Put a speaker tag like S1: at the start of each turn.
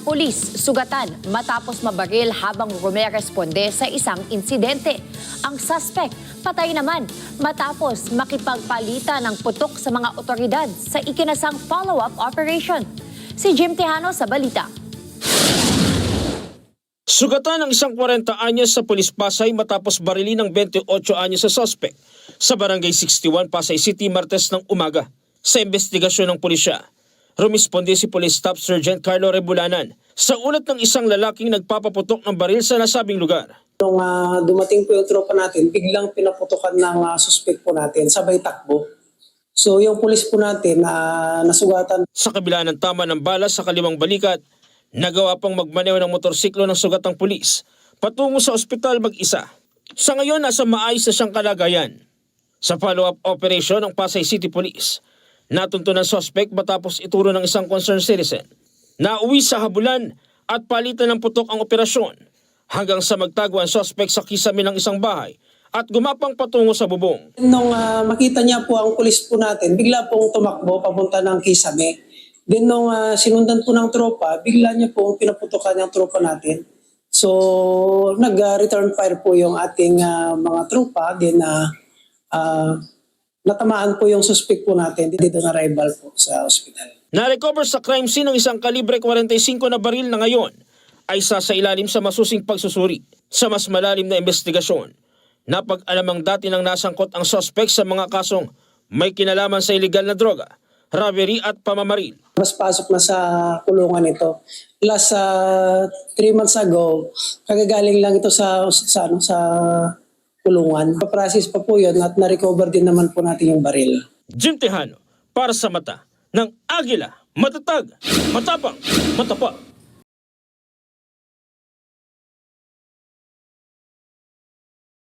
S1: Pulis sugatan matapos mabaril habang rumeresponde sa isang insidente. Ang suspect patay naman matapos makipagpalitan ng putok sa mga otoridad sa ikinasang follow-up operation. Si Jim Tejano sa balita.
S2: Sugatan ng isang 40 anyos sa Pulis Pasay matapos barilin ng 28 anyos sa suspect sa Barangay 61 Pasay City Martes ng umaga. Sa investigasyon ng pulisya, rumisponde si Police Staff Sergeant Carlo Rebulanan sa ulat ng isang lalaking nagpapaputok ng baril sa nasabing lugar.
S3: Nung dumating po yung tropa natin, biglang pinaputokan ng suspect po natin, sabay takbo. So yung pulis po natin nasugatan.
S2: Sa kabila ng tama ng bala sa kaliwang balikat, nagawa pang magmaneho ng motorsiklo ng sugatang pulis patungo sa ospital mag-isa. Sa ngayon, nasa maayos na siyang kalagayan. Sa follow-up operation ng Pasay City Police, natunto ng suspect matapos ituro ng isang concerned citizen. Nauwi sa habulan at palitan ng putok ang operasyon hanggang sa magtago ang suspect sa kisame ng isang bahay at gumapang patungo sa bubong.
S3: Nung makita niya po ang pulis po natin, bigla pong tumakbo papunta ng kisame. Then nung sinundan po ng tropa, bigla niya pong pinaputokan ng tropa natin. So nag-return fire po yung ating mga tropa. Then natamaan po yung suspect po natin dito na rival po sa ospital.
S2: Na-recover sa crime scene ng isang kalibre 45 na baril na ngayon ay sa ilalim sa masusing pagsusuri. Sa mas malalim na investigasyon, napag-alamang dati nang nasangkot ang suspect sa mga kasong may kinalaman sa illegal na droga, robbery at pamamaril.
S3: Mas pasok na sa kulungan ito. Last 3 months ago, kagagaling lang ito sa kulungan. Pa-process pa po yun at na-recover din naman po natin yung baril.
S2: Jim Tejano, para sa mata ng Agila, matatag, matapang, matapat.